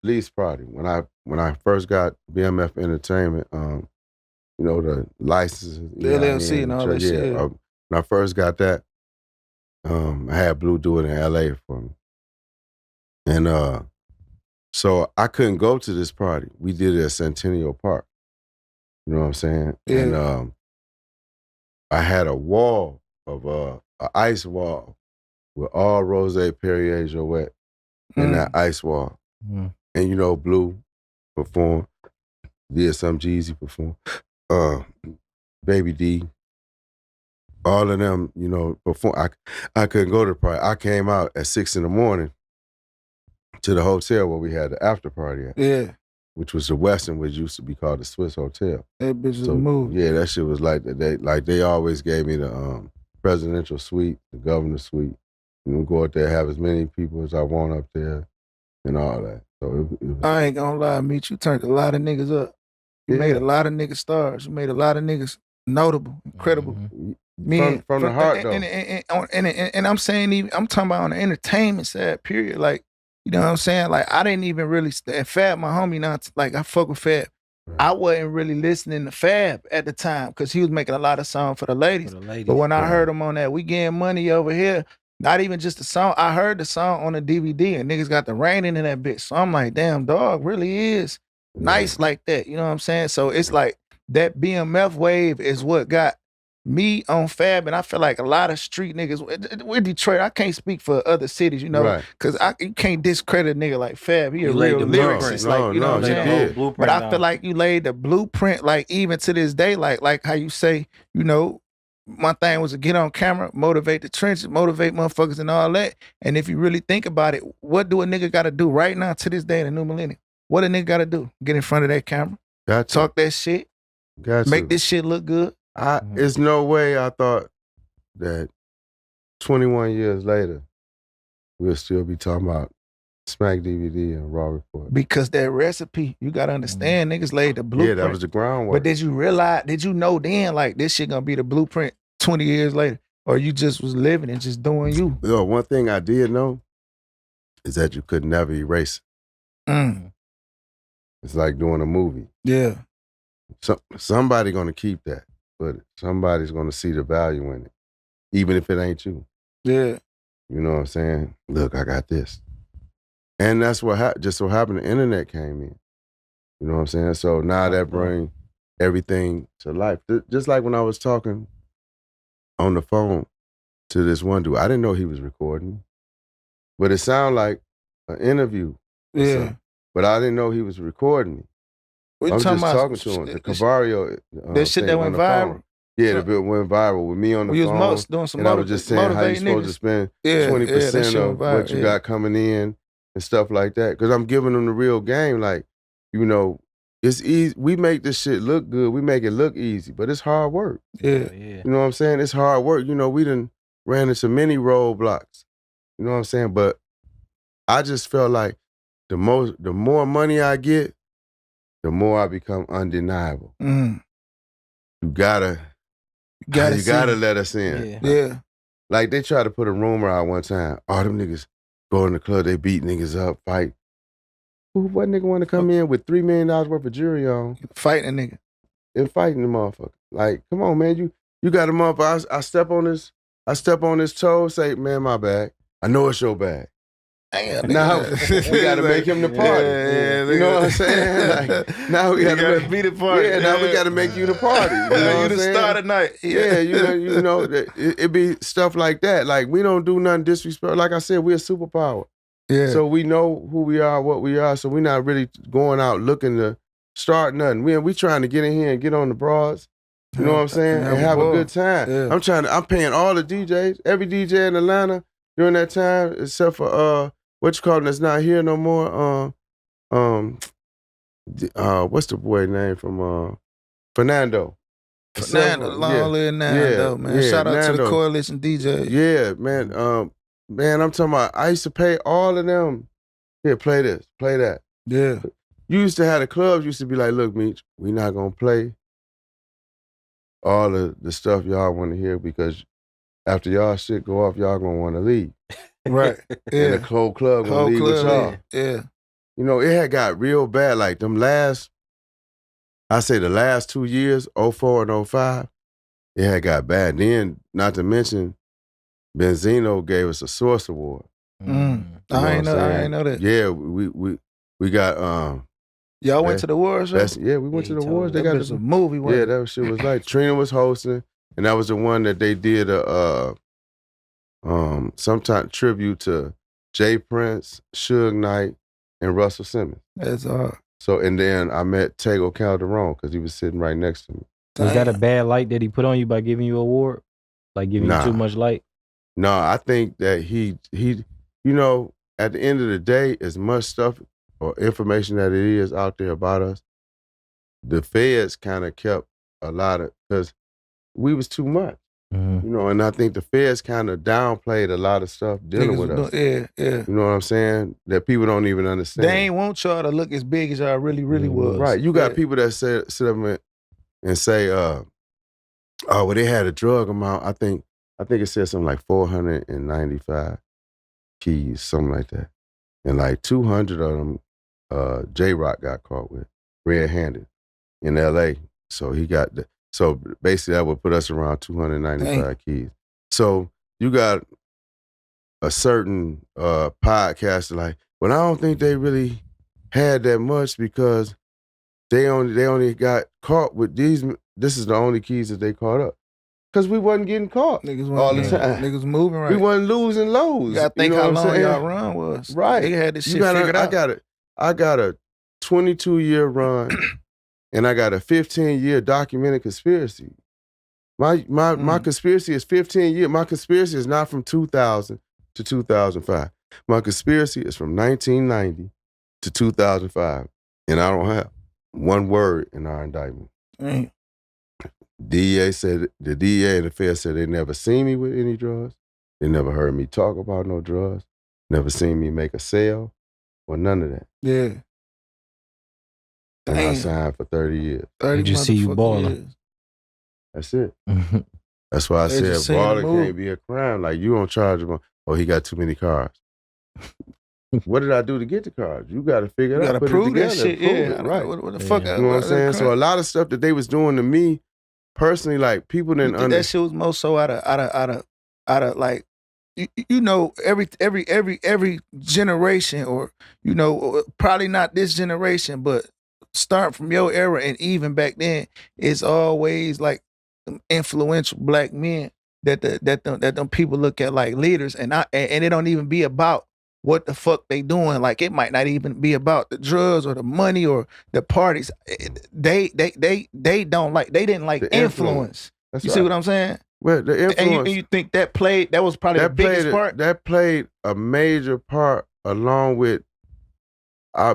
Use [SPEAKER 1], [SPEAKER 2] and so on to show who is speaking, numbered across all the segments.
[SPEAKER 1] release party when I first got BMF Entertainment. You know, the licenses,
[SPEAKER 2] The LLC and all that shit.
[SPEAKER 1] when I first got that, I had Blue do it in LA for me. And so I couldn't go to this party. We did it at Centennial Park. You know what I'm saying?
[SPEAKER 2] Yeah.
[SPEAKER 1] And I had a wall of an ice wall with all Rose Perrier Jouet in that ice wall.
[SPEAKER 3] Mm.
[SPEAKER 1] And you know, Blue performed, did some Jeezy perform, Baby D, all of them, you know, perform. I couldn't go to the party. I came out at 6 a.m. to the hotel where we had the after party at.
[SPEAKER 2] Yeah.
[SPEAKER 1] Which was the Westin, which used to be called the Swiss Hotel.
[SPEAKER 2] That bitch was a move.
[SPEAKER 1] Yeah, that shit was like that. They always gave me the presidential suite, the governor's suite. You know, go out there, have as many people as I want up there, and all that. So it was,
[SPEAKER 2] I ain't gonna lie, Meech, you turned a lot of niggas up. You made a lot of niggas stars. You made a lot of niggas notable, incredible.
[SPEAKER 1] Mm-hmm. From the heart, though.
[SPEAKER 2] And I'm saying, even I'm talking about on the entertainment side, period. Like, you know what I'm saying? Like, I didn't even really, Fab, my homie, not like I fuck with Fab. Right. I wasn't really listening to Fab at the time because he was making a lot of songs for the ladies. But when I heard him on that, We Getting Money Over Here, not even just the song, I heard the song on the DVD and niggas got the rain in that bitch. So I'm like, damn, dog really is nice like that. You know what I'm saying? So it's like that BMF wave is what got me on Fab, and I feel like a lot of street niggas with Detroit. I can't speak for other cities, you know, because you can't discredit a nigga like Fab. He a real lyricist, like you know what I'm saying. But I feel like you laid the blueprint, like even to this day, like how you say, you know, my thing was to get on camera, motivate the trenches, motivate motherfuckers, and all that. And if you really think about it, what do a nigga got to do right now to this day in the new millennium? What a nigga got to do? Get in front of that camera, talk that shit, make this shit look good.
[SPEAKER 1] There's no way I thought that 21 years later, we'll still be talking about Smack DVD and Raw Report.
[SPEAKER 2] Because that recipe, you got to understand, niggas laid the blueprint.
[SPEAKER 1] Yeah, that was the groundwork.
[SPEAKER 2] But did you know then, like, this shit gonna be the blueprint 20 years later? Or you just was living and just doing you?
[SPEAKER 1] Yo, one thing I did know is that you could never erase it. It's like doing a movie.
[SPEAKER 2] Yeah.
[SPEAKER 1] Somebody gonna keep that. But somebody's gonna see the value in it, even if it ain't you.
[SPEAKER 2] Yeah.
[SPEAKER 1] You know what I'm saying? Look, I got this. And that's what just so happened the internet came in. You know what I'm saying? So now that brings everything to life. Just like when I was talking on the phone to this one dude, I didn't know he was recording. But it sounded like an interview.
[SPEAKER 2] Yeah.
[SPEAKER 1] But I didn't know he was recording me.
[SPEAKER 2] What
[SPEAKER 1] I'm
[SPEAKER 2] you
[SPEAKER 1] just
[SPEAKER 2] talking
[SPEAKER 1] talking to him. The Cavario.
[SPEAKER 2] That shit that went viral?
[SPEAKER 1] Yeah, the bit went viral with me on the phone.
[SPEAKER 2] Doing some
[SPEAKER 1] and I was just saying how you supposed to spend 20% of what you got coming in and stuff like that. Because I'm giving them the real game. Like, you know, it's easy. We make this shit look good. We make it look easy, but it's hard work.
[SPEAKER 2] Yeah.
[SPEAKER 1] You know what I'm saying? It's hard work. You know, we done ran into many roadblocks. You know what I'm saying? But I just felt like the more money I get, the more I become undeniable.
[SPEAKER 2] Mm.
[SPEAKER 1] You gotta let us in.
[SPEAKER 2] Yeah.
[SPEAKER 1] Like they tried to put a rumor out one time. All them niggas go in the club, they beat niggas up, fight. What nigga want to come in with $3 million worth of jewelry on?
[SPEAKER 2] Fighting a nigga.
[SPEAKER 1] And fighting the motherfucker. Like, come on, man. You got a motherfucker. I step on his toe, say, man, my bag. I know it's your bag.
[SPEAKER 2] Damn,
[SPEAKER 1] now we gotta make him the party. You know what I'm saying? Like, now we gotta
[SPEAKER 2] be the party.
[SPEAKER 1] Yeah, now we gotta make you the party. You know
[SPEAKER 2] you the star tonight.
[SPEAKER 1] Yeah, you know, it be stuff like that. Like we don't do nothing disrespectful. Like I said, we're a superpower.
[SPEAKER 2] Yeah.
[SPEAKER 1] So we know who we are, what we are. So we're not really going out looking to start nothing. We trying to get in here and get on the broads. You know what I'm saying? And have a good time.
[SPEAKER 2] Yeah.
[SPEAKER 1] I'm paying all the DJs, every DJ in Atlanta during that time, except for what you call it that's not here no more. What's the boy name from Fernando?
[SPEAKER 2] Fernando, long live Nando, man.
[SPEAKER 1] Yeah,
[SPEAKER 2] Shout out
[SPEAKER 1] Nando.
[SPEAKER 2] to the Coalition DJ.
[SPEAKER 1] Yeah, man. Man, I'm talking about, I used to pay all of them. Here, play this, play that.
[SPEAKER 2] Yeah.
[SPEAKER 1] You used to have the clubs, used to be like, look, Meech, we not gonna play all of the stuff y'all want to hear because after y'all shit go off, y'all gonna want to leave.
[SPEAKER 2] Right. Yeah.
[SPEAKER 1] And the whole club gonna leave with y'all.
[SPEAKER 2] Yeah.
[SPEAKER 1] you know, it had got real bad. Like them I say the last 2 years, 04 and 05, it had got bad. Then, not to mention, Benzino gave us a Source Award.
[SPEAKER 2] I ain't know that.
[SPEAKER 1] Yeah, we got
[SPEAKER 2] y'all went to the awards.
[SPEAKER 1] We went to the awards. They got
[SPEAKER 2] a movie.
[SPEAKER 1] Yeah, that shit was like Trina was hosting, and that was the one that they did a some type of tribute to Jay Prince, Suge Knight, and Russell Simmons.
[SPEAKER 2] That's
[SPEAKER 1] So and then I met Tego Calderon because he was sitting right next to me.
[SPEAKER 3] Was that a bad light that he put on you by giving you an award? Like giving you too much light?
[SPEAKER 1] No, I think that he, you know, at the end of the day, as much stuff or information that it is out there about us, the feds kind of kept a lot of, because we was too much. You know, and I think the feds kind of downplayed a lot of stuff dealing with us.
[SPEAKER 2] Yeah.
[SPEAKER 1] You know what I'm saying? That people don't even understand.
[SPEAKER 2] They ain't want y'all to look as big as y'all really was.
[SPEAKER 1] Right. You got people that sit up and say, oh, well, they had a drug amount. I think it said something like 495 keys, something like that. And like 200 of them, J-Rock got caught with, red-handed, in L.A. So he got so basically that would put us around 295 keys. So you got a certain podcaster like, well, I don't think they really had that much because they only got caught with these. This is the only keys that they caught up. Because we wasn't getting caught all the time.
[SPEAKER 2] Niggas moving right.
[SPEAKER 1] We wasn't losing loads.
[SPEAKER 2] You gotta think how long y'all run was.
[SPEAKER 1] Right.
[SPEAKER 2] They had this shit figured out.
[SPEAKER 1] I got a 22-year run and I got a 15-year documented conspiracy. My conspiracy is 15 years. My conspiracy is not from 2000 to 2005. My conspiracy is from 1990 to 2005. And I don't have one word in our indictment. DEA said, the DEA and the Fed said they never seen me with any drugs. They never heard me talk about no drugs. Never seen me make a sale or none of that.
[SPEAKER 2] Yeah.
[SPEAKER 1] And I signed for 30 years.
[SPEAKER 3] They just see you balling.
[SPEAKER 1] That's it. That's why I said balling can't be a crime. Like, you don't charge him, oh, he got too many cars. What did I do to get the cars? You got to figure it out.
[SPEAKER 2] You got to prove that shit.
[SPEAKER 1] Yeah, right.
[SPEAKER 2] What the fuck?
[SPEAKER 1] You know what I'm saying? So a lot of stuff that they was doing to me, personally, like, people didn't understand.
[SPEAKER 2] That shit was more so out of like, you know, every generation, or, you know, probably not this generation, but start from your era and even back then, it's always like influential black men that them people look at like leaders, and it don't even be about what the fuck they doing. Like, it might not even be about the drugs or the money or the parties. They don't like, they didn't like influence. You see what I'm saying?
[SPEAKER 1] Well, the influence.
[SPEAKER 2] And you think that was probably the biggest part?
[SPEAKER 1] That played a major part, along with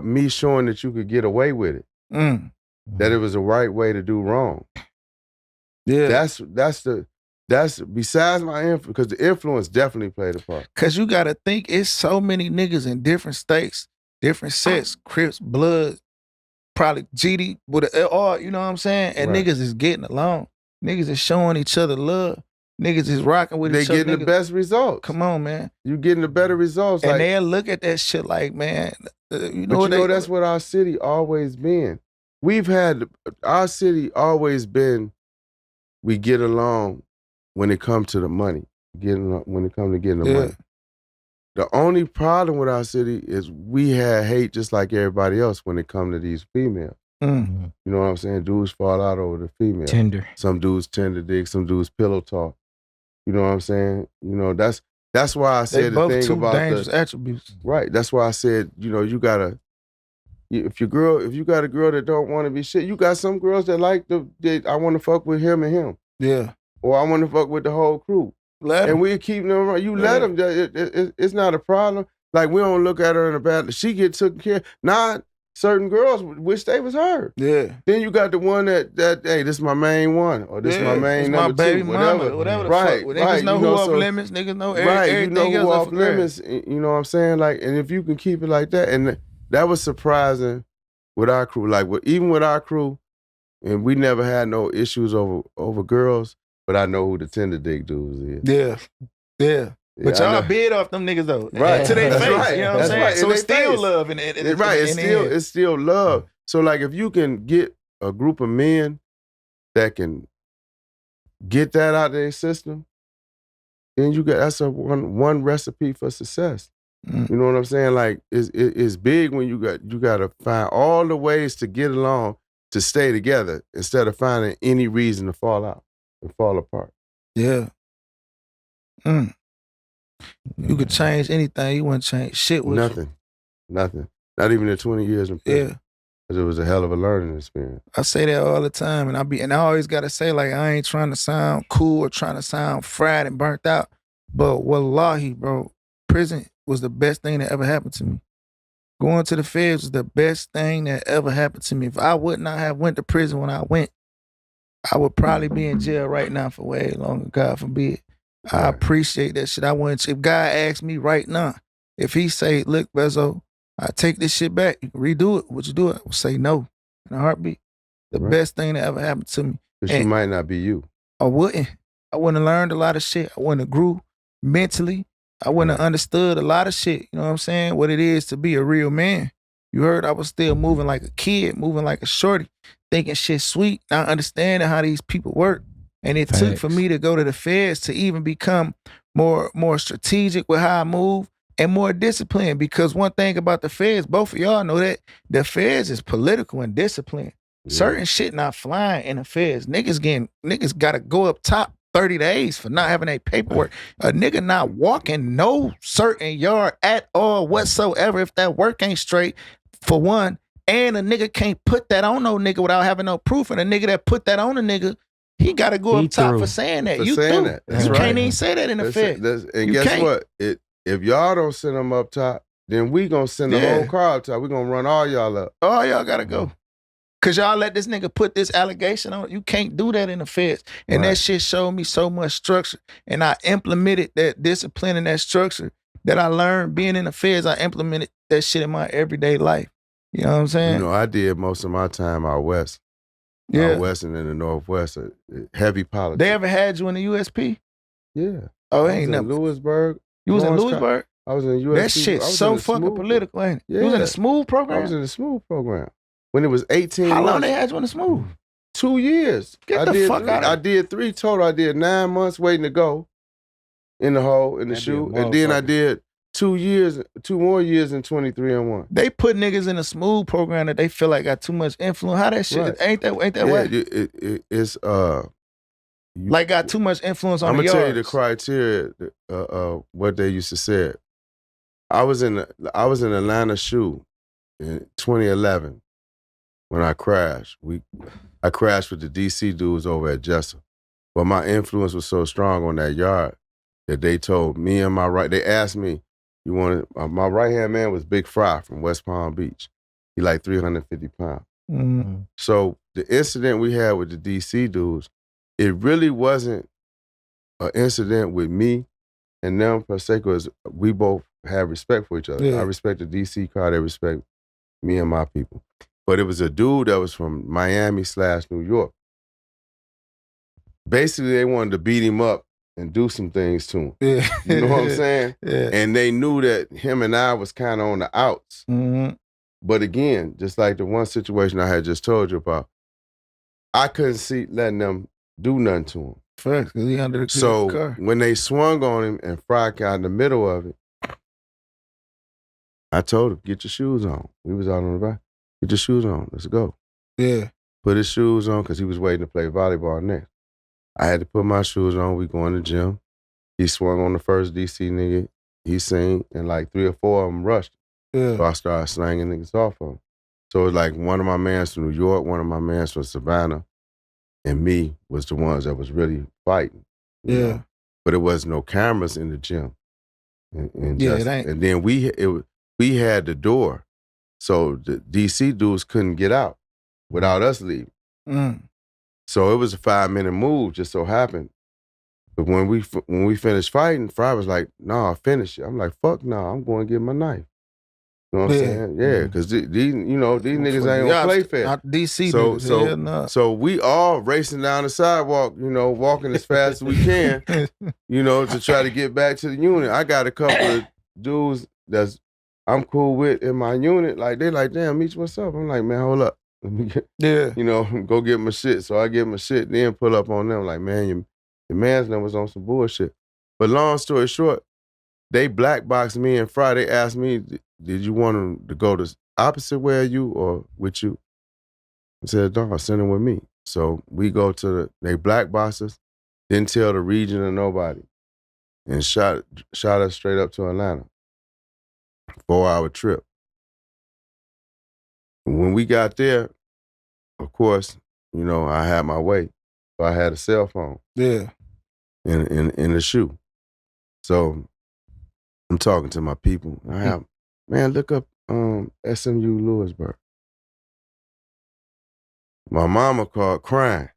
[SPEAKER 1] me showing that you could get away with it. That it was the right way to do wrong. Yeah. That's besides my influence, because the influence definitely played a part.
[SPEAKER 2] Because you got to think, it's so many niggas in different states, different sets, Crips, Blood, probably GD, with all, you know what I'm saying? And niggas is getting along. Niggas is showing each other love. Niggas is rocking with each other.
[SPEAKER 1] They getting the best results.
[SPEAKER 2] Come on, man.
[SPEAKER 1] You getting the better results.
[SPEAKER 2] And they'll look at that shit like, man,
[SPEAKER 1] that's what our city always been. Our city always been, we get along when it comes to the money, when it comes to getting the money. The only problem with our city is we had hate just like everybody else when it comes to these females. You know what I'm saying? Dudes fall out over the female.
[SPEAKER 3] Tender.
[SPEAKER 1] Some dudes tender dick, some dudes pillow talk. You know what I'm saying? You know, that's why I said the thing about
[SPEAKER 2] dangerous attributes.
[SPEAKER 1] Right. That's why I said, you know, you gotta, if you got a girl that don't want to be shit, you got some girls that like I want to fuck with him and him.
[SPEAKER 2] Yeah.
[SPEAKER 1] Or I want to fuck with the whole crew. And we keep them around. You let them. It's not a problem. Like, we don't look at her in a bad. She get taken care of. Not certain girls wish they was her. Yeah. Then you got the one that hey, this is my main one, or this is my main number
[SPEAKER 2] baby
[SPEAKER 1] two,
[SPEAKER 2] mama, whatever the fuck. Niggas know who off limits. Niggas know everything.
[SPEAKER 1] Right. You know who off limits. You know what I'm saying? Like, and if you can keep it like that, and that was surprising with our crew. Like, even with our crew, and we never had no issues over girls. But I know who the tender dick dudes is.
[SPEAKER 2] Yeah. But y'all bid off them niggas though.
[SPEAKER 1] Right.
[SPEAKER 2] To their
[SPEAKER 1] That's
[SPEAKER 2] face.
[SPEAKER 1] right.
[SPEAKER 2] You know what I'm
[SPEAKER 1] That's
[SPEAKER 2] saying?
[SPEAKER 1] right.
[SPEAKER 2] So
[SPEAKER 1] In
[SPEAKER 2] it's
[SPEAKER 1] they
[SPEAKER 2] still
[SPEAKER 1] face.
[SPEAKER 2] love.
[SPEAKER 1] Right. It's still love. So like if you can get a group of men that can get that out of their system, then that's a one recipe for success. You know what I'm saying? Like it's big when you got to find all the ways to get along to stay together instead of finding any reason to fall out and fall apart.
[SPEAKER 2] Yeah. You could change anything. You wouldn't change shit with
[SPEAKER 1] Nothing. Not even in 20 years in prison.
[SPEAKER 2] Yeah.
[SPEAKER 1] Because it was a hell of a learning experience.
[SPEAKER 2] I say that all the time, and I always gotta say, like, I ain't trying to sound cool or trying to sound fried and burnt out, but wallahi, bro, prison was the best thing that ever happened to me. Going to the feds was the best thing that ever happened to me. If I would not have went to prison when I went, I would probably be in jail right now for way longer, God forbid. I appreciate that shit. If God asked me right now, if he say, look, Bezo, I take this shit back, you can redo it, would you do it? I would say no in a heartbeat. The best thing that ever happened to me.
[SPEAKER 1] Because you might not be you.
[SPEAKER 2] I wouldn't have learned a lot of shit. I wouldn't have grew mentally. I wouldn't have understood a lot of shit. You know what I'm saying? What it is to be a real man. You heard I was still moving like a kid, moving like a shorty, thinking shit sweet, not understanding how these people work. And it took for me to go to the feds to even become more strategic with how I move and more disciplined. Because one thing about the feds, both of y'all know that the feds is political and disciplined. Yeah. Certain shit not flying in the feds. Niggas gotta go up top 30 days for not having a paperwork. A nigga not walking no certain yard at all whatsoever if that work ain't straight, for one. And a nigga can't put that on no nigga without having no proof. And a nigga that put that on a nigga, he got to go up top for saying that. You can't even say that in the Fed.
[SPEAKER 1] And guess what? If y'all don't send them up top, then we gonna send the whole car up top. We gonna run all y'all up.
[SPEAKER 2] All y'all got to go. Because y'all let this nigga put this allegation on. You can't do that in the Feds. And that shit showed me so much structure. And I implemented that discipline and that structure that I learned being in the Feds. I implemented that shit in my everyday life. You know what I'm saying?
[SPEAKER 1] You know, I did most of my time out west.
[SPEAKER 2] Yeah.
[SPEAKER 1] Out west and in the northwest. Heavy politics.
[SPEAKER 2] They ever had you in the USP?
[SPEAKER 1] Yeah.
[SPEAKER 2] Oh, ain't nothing.
[SPEAKER 1] Lewisburg.
[SPEAKER 2] You was in Lewisburg?
[SPEAKER 1] I was in USP.
[SPEAKER 2] That shit's so fucking political, ain't it?
[SPEAKER 1] Yeah.
[SPEAKER 2] You was in a smooth program?
[SPEAKER 1] I was in a smooth program. When it was 18
[SPEAKER 2] How long
[SPEAKER 1] months.
[SPEAKER 2] they had you in the smooth?
[SPEAKER 1] 2 years.
[SPEAKER 2] Get the fuck out of here.
[SPEAKER 1] I did 3 total. I did 9 months waiting to go in the hole, in the shoe. And then I did 2 more years in 23 and 1.
[SPEAKER 2] They put niggas in a smooth program that they feel like got too much influence. How that shit, ain't that way?
[SPEAKER 1] It's,
[SPEAKER 2] like got too much influence on the yards.
[SPEAKER 1] I'm going to tell you the criteria, what they used to say. I was in Atlanta shoe in 2011 when I crashed. I crashed with the DC dudes over at Jessup. But my influence was so strong on that yard that they told me and they asked me, my right-hand man was Big Fry from West Palm Beach. He like 350 pounds.
[SPEAKER 2] Mm-hmm.
[SPEAKER 1] So the incident we had with the DC dudes, it really wasn't an incident with me and them per se, because we both have respect for each other.
[SPEAKER 2] Yeah.
[SPEAKER 1] I respect the DC car, they respect me and my people. But it was a dude that was from Miami/New York. Basically, they wanted to beat him up and do some things to him.
[SPEAKER 2] Yeah.
[SPEAKER 1] You know what I'm saying?
[SPEAKER 2] Yeah.
[SPEAKER 1] And they knew that him and I was kind of on the outs.
[SPEAKER 2] Mm-hmm.
[SPEAKER 1] But again, just like the one situation I had just told you about, I couldn't see letting them do nothing to him.
[SPEAKER 2] Facts, because he under the car.
[SPEAKER 1] So when they swung on him and Fry got in the middle of it, I told him, get your shoes on. We was out on the ride. Get your shoes on. Let's go.
[SPEAKER 2] Yeah.
[SPEAKER 1] Put his shoes on because he was waiting to play volleyball next. I had to put my shoes on. We go in the gym. He swung on the first DC nigga. He seen, and like 3 or 4 of them rushed.
[SPEAKER 2] Yeah.
[SPEAKER 1] So I started slanging niggas off of him. So it was like one of my mans from New York, one of my mans from Savannah, and me was the ones that was really fighting.
[SPEAKER 2] Yeah.
[SPEAKER 1] Know? But it was no cameras in the gym. And
[SPEAKER 2] it ain't.
[SPEAKER 1] And then we had the door. So the DC dudes couldn't get out without us leaving.
[SPEAKER 2] Mm.
[SPEAKER 1] So it was a 5-minute move, just so happened. But when we finished fighting, Fry was like, "No, finish it." I'm like, "Fuck no, I'm going to get my knife." You know what I'm saying? Yeah, because these niggas ain't gonna play fair.
[SPEAKER 2] Not DC niggas.
[SPEAKER 1] So we all racing down the sidewalk, walking as fast as we can, to try to get back to the unit. I got a couple of dudes I'm cool with in my unit. Like, they like, damn, Meech, what's up? I'm like, man, hold up. Let me get, go get my shit. So I get my shit, then pull up on them. Like, man, your man's was on some bullshit. But long story short, they black boxed me and Friday asked me, did you want them to go the opposite way of you or with you? I said, no, send them with me. So we go to they black boxed us, didn't tell the region or nobody, and shot us straight up to Atlanta. 4-hour trip. When we got there, of course, I had my way. So I had a cell phone.
[SPEAKER 2] Yeah.
[SPEAKER 1] In the shoe. So I'm talking to my people. Man, look up SMU Lewisburg. My mama called crying.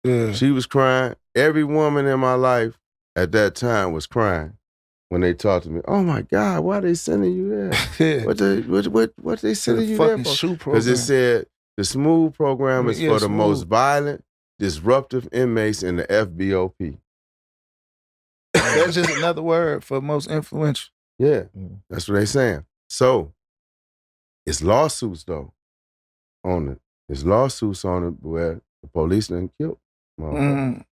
[SPEAKER 2] Yeah.
[SPEAKER 1] She was crying. Every woman in my life at that time was crying when they talked to me. Oh my God, why they sending you there? What they sending you there for? Because it said the SMOOTH program is for the most violent, disruptive inmates in the FBOP.
[SPEAKER 2] That's just another word for most influential.
[SPEAKER 1] Yeah, that's what they saying. So, it's lawsuits though on it. It's lawsuits on it where the police done killed motherfuckers.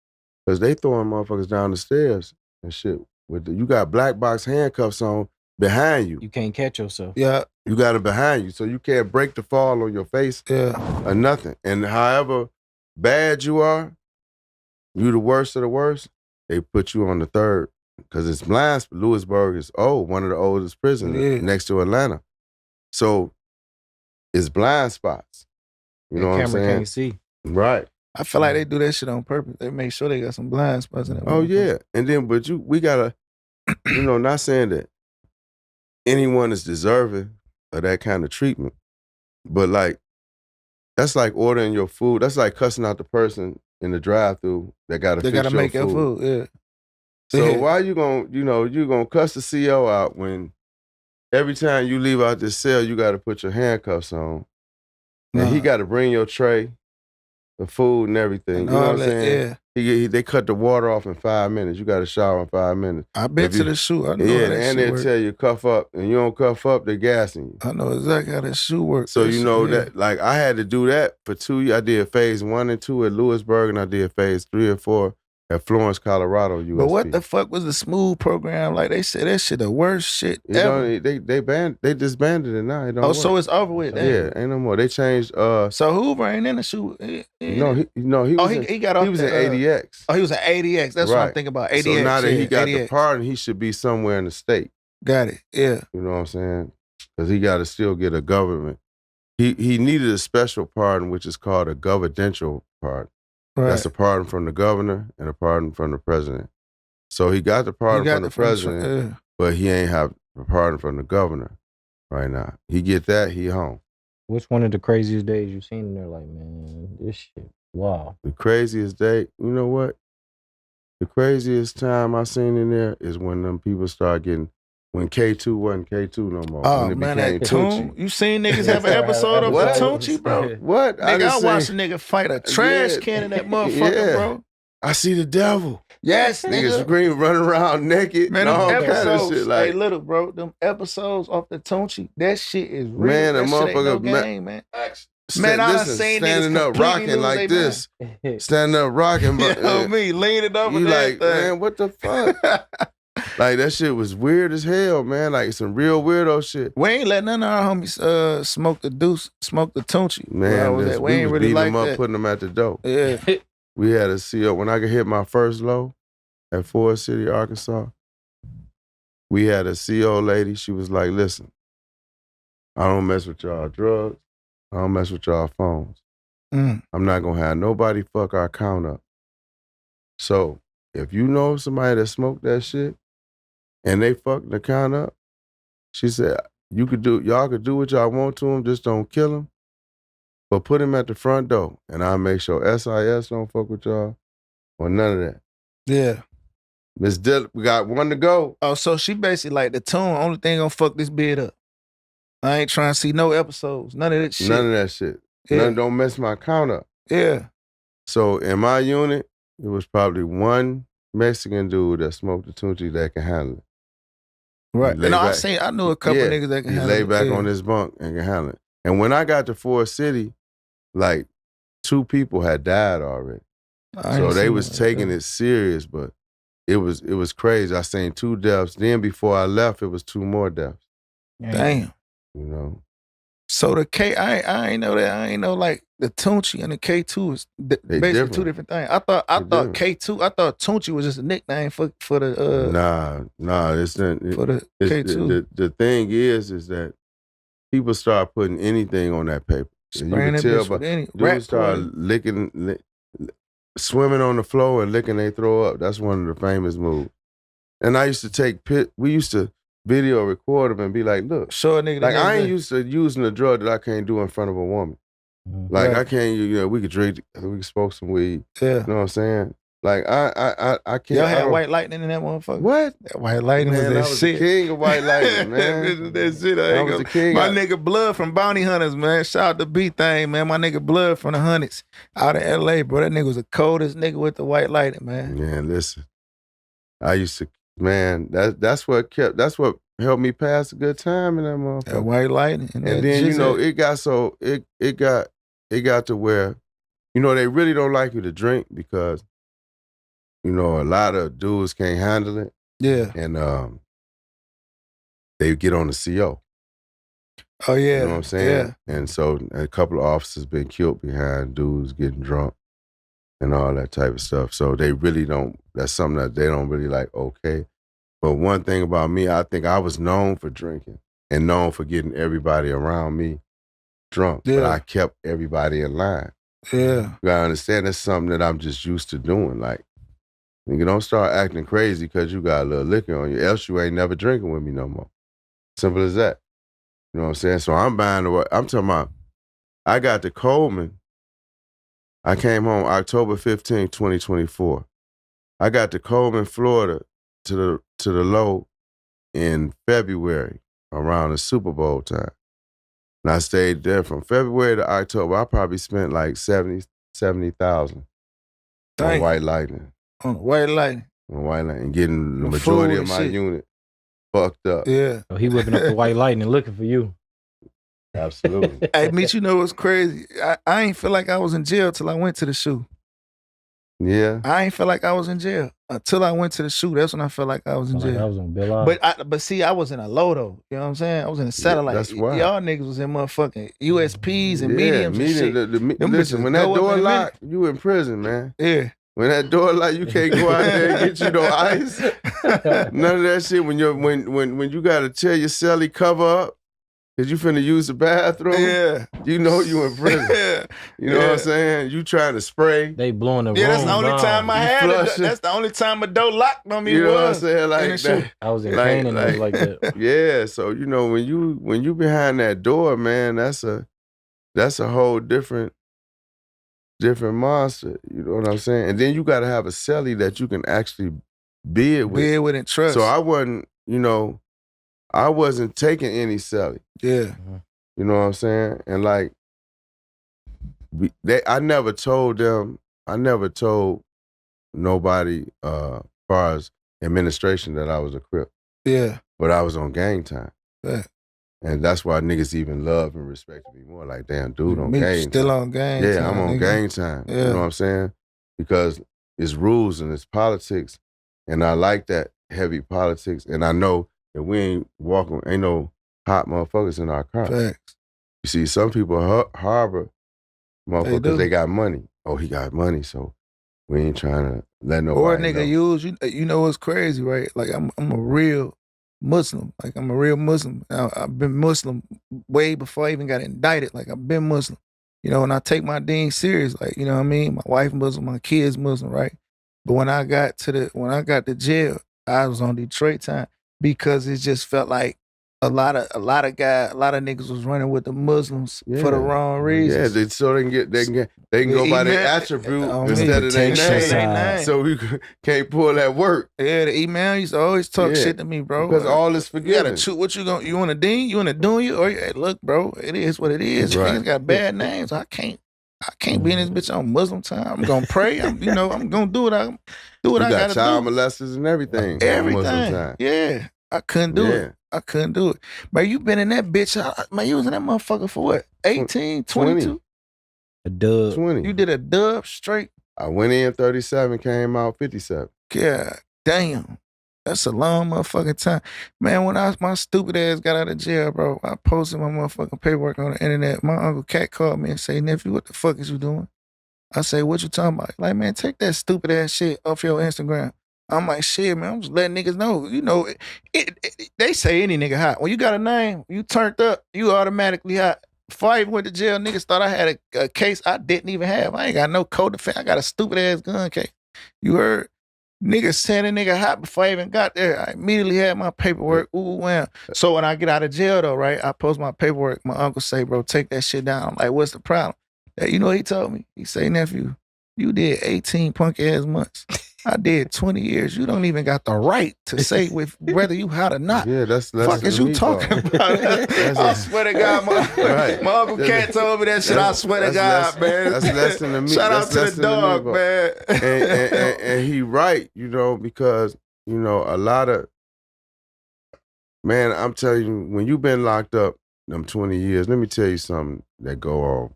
[SPEAKER 1] Because they throwing motherfuckers down the stairs and shit. You got black box handcuffs on behind you.
[SPEAKER 3] You can't catch yourself.
[SPEAKER 2] Yeah.
[SPEAKER 1] You got it behind you, so you can't break the fall on your face or nothing. And however bad you are, you the worst of the worst, they put you on the third. Because it's blind. Lewisburg is one of the oldest prisons next to Atlanta. So it's blind spots. You know what I'm saying?
[SPEAKER 3] Camera can't see.
[SPEAKER 1] Right.
[SPEAKER 2] I feel like they do that shit on purpose. They make sure they got some blind spots in there.
[SPEAKER 1] Oh, yeah. And then, but we gotta, not saying that anyone is deserving of that kind of treatment, but like, that's like ordering your food. That's like cussing out the person in the drive-thru that gotta fix your food. They gotta make your food,
[SPEAKER 2] yeah.
[SPEAKER 1] So why you gonna cuss the CO out when every time you leave out this cell, you gotta put your handcuffs on. And he gotta bring your tray, the food and everything. You know what I'm saying? Yeah. They cut the water off in 5 minutes. You gotta shower in 5 minutes.
[SPEAKER 2] I've been to the shoe. I know
[SPEAKER 1] yeah,
[SPEAKER 2] that
[SPEAKER 1] and they'll tell you cuff up, and you don't cuff up, they're gassing you.
[SPEAKER 2] I know exactly how that shoe works.
[SPEAKER 1] So that, like, I had to do that for 2 years. I did phase 1 and 2 at Lewisburg, and I did phase 3 and 4 at Florence, Colorado, USP.
[SPEAKER 2] But what the fuck was the SMOOTH program? Like, they said that shit the worst shit ever.
[SPEAKER 1] They disbanded it now. It don't work.
[SPEAKER 2] So it's over with.
[SPEAKER 1] Yeah, ain't no more. They changed.
[SPEAKER 2] So Hoover ain't in the shoe.
[SPEAKER 1] He was in ADX.
[SPEAKER 2] Oh, he was in ADX. That's what I'm thinking about. ADX.
[SPEAKER 1] So now that he got the pardon, he should be somewhere in the state.
[SPEAKER 2] Got it. Yeah.
[SPEAKER 1] You know what I'm saying? Because he got to still get a government. He needed a special pardon, which is called a governmental pardon. Right. That's a pardon from the governor and a pardon from the president. So he got the pardon from the president, but he ain't have a pardon from the governor right now. He get that, he home.
[SPEAKER 3] Which one of the craziest days you've seen in there? Like, man, this shit, wow.
[SPEAKER 1] The craziest day, you know what? The craziest time I seen in there is when them people start getting, when K2 wasn't K2 no more.
[SPEAKER 2] Oh,
[SPEAKER 1] when it
[SPEAKER 2] man,
[SPEAKER 1] became
[SPEAKER 2] that
[SPEAKER 1] Tunchi.
[SPEAKER 2] You seen niggas have an episode of Tunchi, bro?
[SPEAKER 1] What?
[SPEAKER 2] Nigga, I watched a nigga fight a trash can in that motherfucker, bro.
[SPEAKER 1] I see the devil.
[SPEAKER 2] Yes,
[SPEAKER 1] niggas scream, running around naked.
[SPEAKER 2] Man,
[SPEAKER 1] all
[SPEAKER 2] them
[SPEAKER 1] kind of shit. Like,
[SPEAKER 2] hey, little bro, them episodes off the Tunchi, that shit is real.
[SPEAKER 1] Man,
[SPEAKER 2] that
[SPEAKER 1] motherfucker,
[SPEAKER 2] shit ain't no game, man. Man, I done seen
[SPEAKER 1] standing
[SPEAKER 2] niggas
[SPEAKER 1] up rocking like this. Standing up rocking, but
[SPEAKER 2] you know me, leaning up
[SPEAKER 1] you
[SPEAKER 2] and
[SPEAKER 1] like,
[SPEAKER 2] everything.
[SPEAKER 1] man, what the fuck? Like, that shit was weird as hell, man. Like, some real weirdo shit.
[SPEAKER 2] We ain't let none of our homies smoke the Tunchi.
[SPEAKER 1] Man,
[SPEAKER 2] we
[SPEAKER 1] ain't
[SPEAKER 2] ain't
[SPEAKER 1] really
[SPEAKER 2] really like
[SPEAKER 1] them up,
[SPEAKER 2] that.
[SPEAKER 1] putting them at the door.
[SPEAKER 2] Yeah.
[SPEAKER 1] We had a CO. When I could hit my first low at Forest City, Arkansas, we had a CO lady. She was like, listen, I don't mess with y'all drugs. I don't mess with y'all phones. I'm not going to have nobody fuck our count up. So if you know somebody that smoked that shit and they fucked the count up, she said, y'all could do what y'all want to him, just don't kill him. But put him at the front door, and I'll make sure SIS don't fuck with y'all or none of that.
[SPEAKER 2] Yeah.
[SPEAKER 1] Miss Dillon, we got one to go.
[SPEAKER 2] Oh, so she basically like the tune, only thing gonna fuck this bid up. I ain't trying to see no episodes. None of that shit.
[SPEAKER 1] None of that shit.
[SPEAKER 2] Yeah.
[SPEAKER 1] Don't mess my count up.
[SPEAKER 2] Yeah.
[SPEAKER 1] So in my unit, it was probably one Mexican dude that smoked the tunchi that can handle it.
[SPEAKER 2] Right. And I knew a couple niggas that can handle it.
[SPEAKER 1] He lay back on his bunk and can handle it. And when I got to Forest City, like 2 people had died already. So they was taking it serious, but it was crazy. I seen 2 deaths. Then before I left, it was 2 more deaths.
[SPEAKER 2] Damn.
[SPEAKER 1] You know.
[SPEAKER 2] So the K, I ain't know that. I ain't know like the Tunchi and the K2 is basically different. 2 different things. I thought K2. I thought Tunchi was just a nickname for the.
[SPEAKER 1] Nah. It's not
[SPEAKER 2] for the K2.
[SPEAKER 1] The thing is that people start putting anything on that paper.
[SPEAKER 2] Spraying
[SPEAKER 1] and you can tell, but dudes start swimming on the floor and licking they throw up. That's one of the famous moves. And I used to take we used to video record them and be like, look,
[SPEAKER 2] show a nigga.
[SPEAKER 1] Like I ain't used to using a drug that I can't do in front of a woman. Like I can't, we could drink, we could smoke some weed.
[SPEAKER 2] Yeah.
[SPEAKER 1] You know what I'm saying? Like I can't.
[SPEAKER 2] Y'all had white lightning in that motherfucker.
[SPEAKER 1] What?
[SPEAKER 2] That white lightning was that
[SPEAKER 1] I was
[SPEAKER 2] shit.
[SPEAKER 1] The king of white lightning, man.
[SPEAKER 2] that shit.
[SPEAKER 1] I was the king.
[SPEAKER 2] My nigga Blood from Bounty Hunters, man. Shout out to B-Thing, man. My nigga Blood from the Hunters out of LA, bro. That nigga was the coldest nigga with the white lightning, man.
[SPEAKER 1] Man, listen. I used to, man, that's what helped me pass a good time in that motherfucker.
[SPEAKER 2] That white lightning.
[SPEAKER 1] And then, it got to where, they really don't like you to drink because, a lot of dudes can't handle it.
[SPEAKER 2] Yeah.
[SPEAKER 1] And they get on the CO.
[SPEAKER 2] Oh, yeah.
[SPEAKER 1] You know what I'm saying?
[SPEAKER 2] Yeah.
[SPEAKER 1] And so a couple of officers been killed behind dudes getting drunk and all that type of stuff. So they really don't, that's something that they don't really like, okay. But one thing about me, I think I was known for drinking and known for getting everybody around me drunk. Yeah. But I kept everybody in line.
[SPEAKER 2] Yeah.
[SPEAKER 1] You gotta understand that's something that I'm just used to doing. Like, nigga, don't start acting crazy because you got a little liquor on you, else you ain't never drinking with me no more. Simple as that. You know what I'm saying? So I'm talking about, I got to Coleman. I came home October 15, 2024. I got to Coleman, Florida to the low in February around the Super Bowl time. And I stayed there from February to October. I probably spent like $70,000 on white lightning.
[SPEAKER 2] On white lightning.
[SPEAKER 1] On white lightning. Getting the majority of my unit fucked up.
[SPEAKER 2] Yeah.
[SPEAKER 3] So he whipping up the white lightning looking for you.
[SPEAKER 1] Absolutely.
[SPEAKER 2] Hey, Meech, what's crazy? I ain't feel like I was in jail till I went to the shoe.
[SPEAKER 1] Yeah.
[SPEAKER 2] I ain't feel like I was in jail until I went to the shoe. That's when I felt like I was in jail.
[SPEAKER 3] Like I was on Bill Eye.
[SPEAKER 2] But see, I was in a low though. You know what I'm saying? I was in a satellite.
[SPEAKER 1] Yeah, that's why.
[SPEAKER 2] Y'all niggas was in motherfucking USPs and mediums and shit.
[SPEAKER 1] Listen, when that door locked, you in prison, man.
[SPEAKER 2] Yeah.
[SPEAKER 1] When that door locked, you can't go out there and get you no ice. None of that shit. When you gotta tell your cellie cover up, cause you finna use the bathroom.
[SPEAKER 2] Yeah.
[SPEAKER 1] You know you in prison.
[SPEAKER 2] Yeah.
[SPEAKER 1] You know what I'm saying? You trying to spray.
[SPEAKER 3] They blowing the room.
[SPEAKER 2] Yeah, that's the only time I had it.
[SPEAKER 1] flushing.
[SPEAKER 2] That's the only time a door locked on me.
[SPEAKER 1] You know what I'm saying? Like that.
[SPEAKER 3] I was in pain and it was like that.
[SPEAKER 1] Yeah, so when you behind that door, man, that's a whole different monster. You know what I'm saying? And then you gotta have a cellie that you can actually bid with.
[SPEAKER 2] Bid with and trust.
[SPEAKER 1] So I wasn't taking any cellie.
[SPEAKER 2] Yeah.
[SPEAKER 1] You know what I'm saying? And like I never told nobody as far as administration that I was a Crip.
[SPEAKER 2] Yeah.
[SPEAKER 1] But I was on gang time.
[SPEAKER 2] Yeah.
[SPEAKER 1] And that's why niggas even love and respect me more. Like, damn, dude on
[SPEAKER 2] Me
[SPEAKER 1] gang
[SPEAKER 2] still
[SPEAKER 1] time.
[SPEAKER 2] on gang
[SPEAKER 1] Yeah,
[SPEAKER 2] time,
[SPEAKER 1] I'm on
[SPEAKER 2] nigga.
[SPEAKER 1] gang time.
[SPEAKER 2] Yeah.
[SPEAKER 1] You know what I'm saying? Because it's rules and it's politics. And I like that heavy politics. And I know that we ain't no hot motherfuckers in our car.
[SPEAKER 2] Facts.
[SPEAKER 1] You see, some people harbor motherfuckers because they got money. Oh, he got money, so we ain't trying to let nobody
[SPEAKER 2] Or a nigga
[SPEAKER 1] know.
[SPEAKER 2] use, you know what's crazy, right? Like I'm a real Muslim. Like I'm a real Muslim. I've been Muslim way before I even got indicted. Like I've been Muslim. You know, and I take my deen serious. Like, you know what I mean? My wife Muslim, my kids Muslim, right? But when I got to jail, I was on Detroit time because it just felt like a lot of niggas was running with the Muslims for the wrong reasons.
[SPEAKER 1] Yeah, so they can go by their attribute instead of their name. So we can't pull that work.
[SPEAKER 2] Yeah, the email used to always talk shit to me, bro.
[SPEAKER 1] Because all is forgiven.
[SPEAKER 2] You gotta choose what you want to dean? You want to do you? Or hey, look, bro, it is what it is.
[SPEAKER 1] Right.
[SPEAKER 2] Niggas got bad names. I can't be in this bitch on Muslim time. I'm gonna pray. I'm gonna do what I gotta do.
[SPEAKER 1] You got child molesters and everything.
[SPEAKER 2] Everything. Yeah. I couldn't do it. I couldn't do it. Man, you been in that bitch. Man, you was in that motherfucker for what? 18, 22?
[SPEAKER 3] A dub.
[SPEAKER 1] 20.
[SPEAKER 2] You did a dub straight?
[SPEAKER 1] I went in 37, came out 57.
[SPEAKER 2] God damn. That's a long motherfucking time. Man, when my stupid ass got out of jail, bro, I posted my motherfucking paperwork on the internet. My Uncle Cat called me and say, nephew, what the fuck is you doing? I say, what you talking about? Like, man, take that stupid ass shit off your Instagram. I'm like, shit, man, I'm just letting niggas know. You know, they say any nigga hot. When you got a name, you turned up, you automatically hot. Before I even went to jail, niggas thought I had a case I didn't even have. I ain't got no co-defense. I got a stupid ass gun case. You heard? Niggas saying a nigga hot before I even got there. I immediately had my paperwork. Ooh, wow. So when I get out of jail, though, right, I post my paperwork. My uncle say, bro, take that shit down. I'm like, what's the problem? You know what he told me? He say, nephew, you did 18 punk ass months. I did 20 years. You don't even got the right to say whether you hot or not.
[SPEAKER 1] Yeah, that's
[SPEAKER 2] fuck is you talking about? I swear to God, my Uncle Cat told me that shit. I swear to God, man.
[SPEAKER 1] That's less than a me.
[SPEAKER 2] Shout out to the dog, man.
[SPEAKER 1] And he right, you know, because, you know, a lot of, man, I'm telling you, when you've been locked up them 20 years, let me tell you something that go on.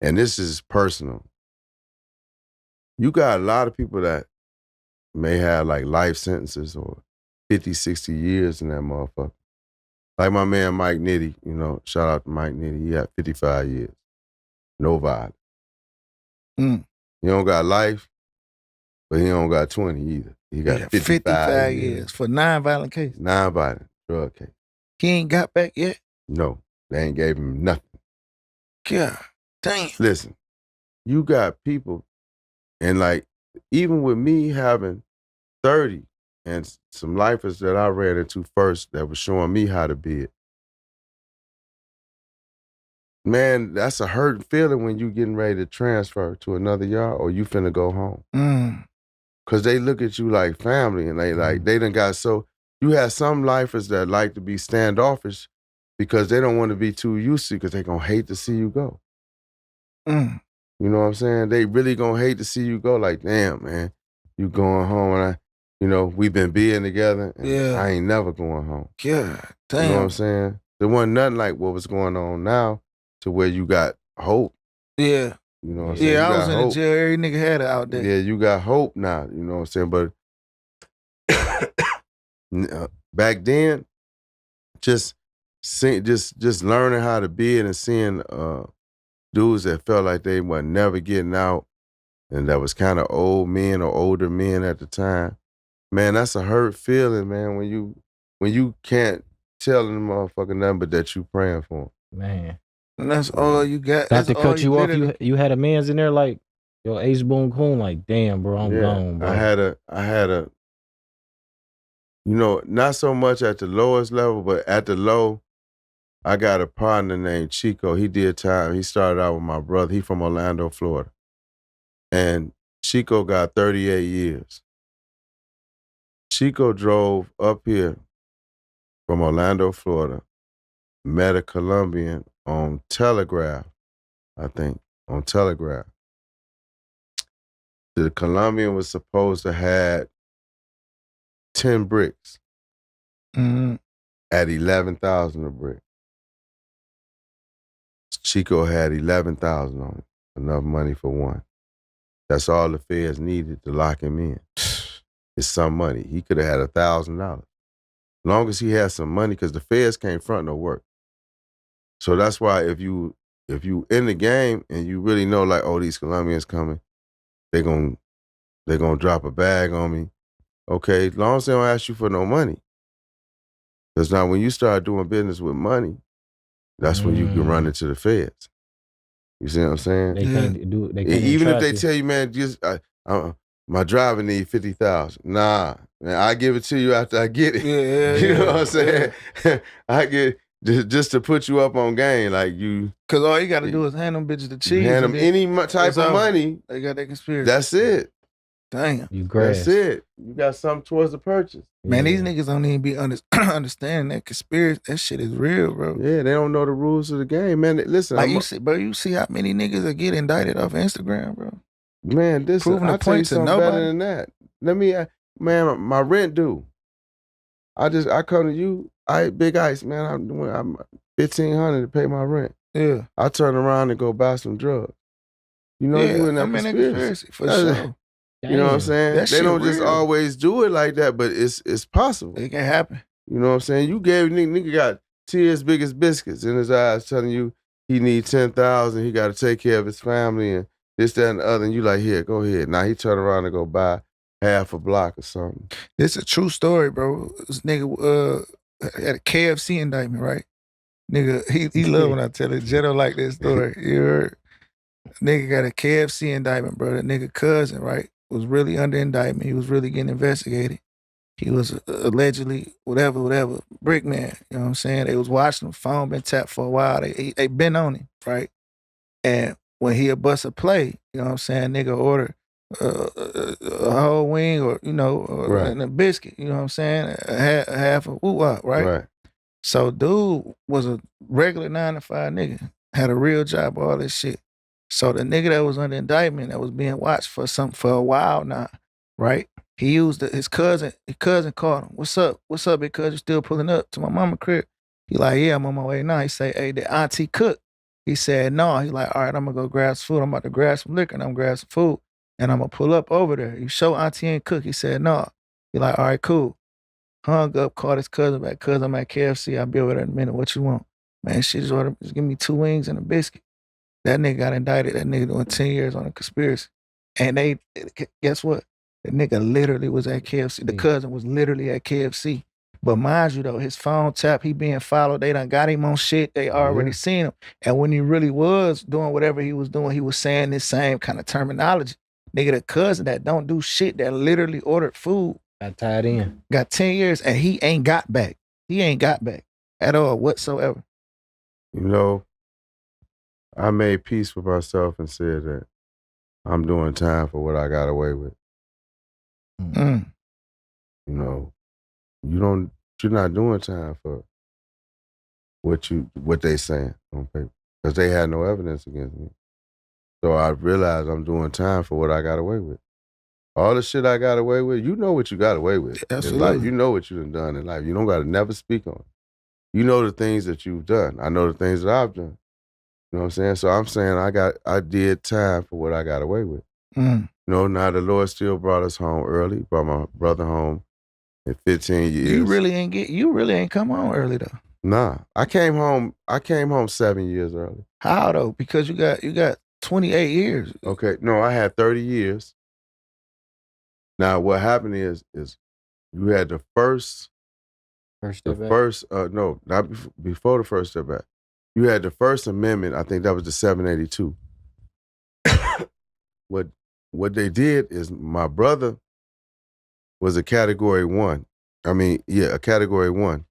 [SPEAKER 1] And this is personal. You got a lot of people that may have like life sentences or 50, 60 years in that motherfucker. Like my man Mike Nitty, you know, shout out to Mike Nitty. He had 55 years. No violence. He don't got life, but he don't got 20 either. He got 55
[SPEAKER 2] years for non-violent case.
[SPEAKER 1] Non-violent drug case.
[SPEAKER 2] He ain't got back yet?
[SPEAKER 1] No, they ain't gave him nothing.
[SPEAKER 2] God damn.
[SPEAKER 1] Listen, you got people, and like, even with me having 30 and some lifers that I ran into first that was showing me how to be it. Man, that's a hurting feeling when you getting ready to transfer to another yard or you finna go home. Cause they look at you like family and they done got so, you have some lifers that like to be standoffish because they don't want to be too used to because they gonna hate to see you go. You know what I'm saying? They really gonna hate to see you go. Like, damn, man, you going home and we've been being together and I ain't never going home.
[SPEAKER 2] Yeah, damn.
[SPEAKER 1] You know what I'm saying? There wasn't nothing like what was going on now to where you got hope.
[SPEAKER 2] Yeah.
[SPEAKER 1] You know what I'm saying?
[SPEAKER 2] Yeah, I was in the jail. Every nigga had it out there.
[SPEAKER 1] Yeah, you got hope now. You know what I'm saying? But back then, just learning how to be it and seeing dudes that felt like they were never getting out and that was kind of old men or older men at the time. Man, that's a hurt feeling, man, when you can't tell them motherfucker nothing but that you praying for them.
[SPEAKER 3] Man.
[SPEAKER 2] And that's all you got.
[SPEAKER 3] Not to cut you off, you had a man's in there like, yo, Ace Boone Coon, like, damn, bro, I'm gone, bro.
[SPEAKER 1] I had a, not so much at the lowest level, but at the low, I got a partner named Chico. He did time. He started out with my brother. He from Orlando, Florida. And Chico got 38 years. Chico drove up here from Orlando, Florida, met a Colombian on Telegraph, I think, on Telegraph. The Colombian was supposed to have 10 bricks at 11,000 a brick. Chico had 11,000 on it, enough money for one. That's all the feds needed to lock him in. It's some money. He could have had $1,000. As long as he had some money, because the feds can't front no work. So that's why if you in the game and you really know like, oh, these Colombians coming, they gonna drop a bag on me. Okay, as long as they don't ask you for no money. Because now when you start doing business with money, that's when you can run into the feds. You see what I'm saying?
[SPEAKER 3] They can't do it. They can't
[SPEAKER 1] even if they tell you, man, just my driver need 50,000. Nah, Man, I give it to you after I get it.
[SPEAKER 2] Yeah,
[SPEAKER 1] You know what I'm
[SPEAKER 2] yeah.
[SPEAKER 1] saying? I get just to put you up on game, like you.
[SPEAKER 2] Cause all you gotta do is hand them bitches the
[SPEAKER 1] You
[SPEAKER 2] cheese.
[SPEAKER 1] hand
[SPEAKER 2] and
[SPEAKER 1] them
[SPEAKER 2] then
[SPEAKER 1] any type
[SPEAKER 2] it's
[SPEAKER 1] of
[SPEAKER 2] over.
[SPEAKER 1] money.
[SPEAKER 2] They got that conspiracy.
[SPEAKER 1] That's it.
[SPEAKER 2] Damn.
[SPEAKER 3] You grass.
[SPEAKER 1] That's it. You got something towards the purchase.
[SPEAKER 2] Man, these niggas don't even be understanding that conspiracy. That shit is real, bro.
[SPEAKER 1] Yeah, they don't know the rules of the game, man. Listen,
[SPEAKER 2] Like you see how many niggas that get indicted off Instagram, bro.
[SPEAKER 1] Man, listen,
[SPEAKER 2] Proving a
[SPEAKER 1] I'll tell you
[SPEAKER 2] point to
[SPEAKER 1] something
[SPEAKER 2] nobody.
[SPEAKER 1] better than that. Let me, man, my rent due. I come to you, Big Ice, man. I'm $1,500 to pay my rent.
[SPEAKER 2] Yeah.
[SPEAKER 1] I turn around and go buy some drugs. You know, you in that conspiracy
[SPEAKER 2] for sure.
[SPEAKER 1] You know what I'm saying?
[SPEAKER 2] That
[SPEAKER 1] They don't just
[SPEAKER 2] real.
[SPEAKER 1] always do it like that, but it's possible.
[SPEAKER 2] It can happen.
[SPEAKER 1] You know what I'm saying? You gave nigga got tears big as biscuits in his eyes, telling you he need 10,000. He got to take care of his family and this, that, and the other. And you like, here, go ahead. Now he turn around and go buy half a block or something.
[SPEAKER 2] It's a true story, bro. This nigga had a KFC indictment, right? Nigga, he love when I tell it. Jetto like this story. You heard? Nigga got a KFC indictment, bro. That nigga cousin, right, was really under indictment. He was really getting investigated. He was allegedly whatever, brick man. You know what I'm saying? They was watching him. Phone been tapped for a while. They been on him, right? And when he a bust a play, you know what I'm saying? Nigga order a whole wing or, you know,
[SPEAKER 1] Right.
[SPEAKER 2] and a biscuit, you know what I'm saying? A half of woo-wop, right?
[SPEAKER 1] Right.
[SPEAKER 2] So dude was a regular 9-to-5 nigga, had a real job, all this shit. So the nigga that was under indictment that was being watched for a while now, right? He used his cousin called him. What's up, big cuz? You still pulling up to my mama crib? He like, yeah, I'm on my way now. He say, hey, the auntie cook. He said, no. He like, all right, I'm gonna go grab some food. I'm about to grab some liquor and I'm gonna grab some food. And I'm gonna pull up over there. You show auntie ain't cook. He said, no. He like, all right, cool. Hung up, called his cousin back. Cousin, I'm at KFC. I'll be over there in a minute. What you want? Man, she just give me 2 wings and a biscuit. That nigga got indicted. That nigga doing 10 years on a conspiracy. And they, guess what? The nigga literally was at KFC. The cousin was literally at KFC. But mind you though, his phone tap, he being followed. They done got him on shit. They already seen him. And when he really was doing whatever he was doing, he was saying this same kind of terminology. Nigga, the cousin that don't do shit, that literally ordered food.
[SPEAKER 3] Got tied in.
[SPEAKER 2] Got 10 years and he ain't got back. He ain't got back at all whatsoever.
[SPEAKER 1] You know, I made peace with myself and said that I'm doing time for what I got away with.
[SPEAKER 2] Mm.
[SPEAKER 1] You know, you're not doing time for what they saying on paper because they had no evidence against me. So I realized I'm doing time for what I got away with. All the shit I got away with, you know what you got away with.
[SPEAKER 2] Absolutely.
[SPEAKER 1] In life. You know what you done in life. You don't got to never speak on it. You know the things that you've done. I know the things that I've done. You know what I'm saying? So I'm saying I did time for what I got away with.
[SPEAKER 2] Mm.
[SPEAKER 1] You know, now the Lord still brought us home early, brought my brother home in 15 years.
[SPEAKER 2] You really ain't come home early though.
[SPEAKER 1] Nah. I came home 7 years early.
[SPEAKER 2] How though? Because you got 28 years.
[SPEAKER 1] Okay. No, I had 30 years. Now what happened is you had the first step back. No, not before the first step back. You had the First Amendment, I think that was the 782. What they did is my brother was a category 1. A category 1.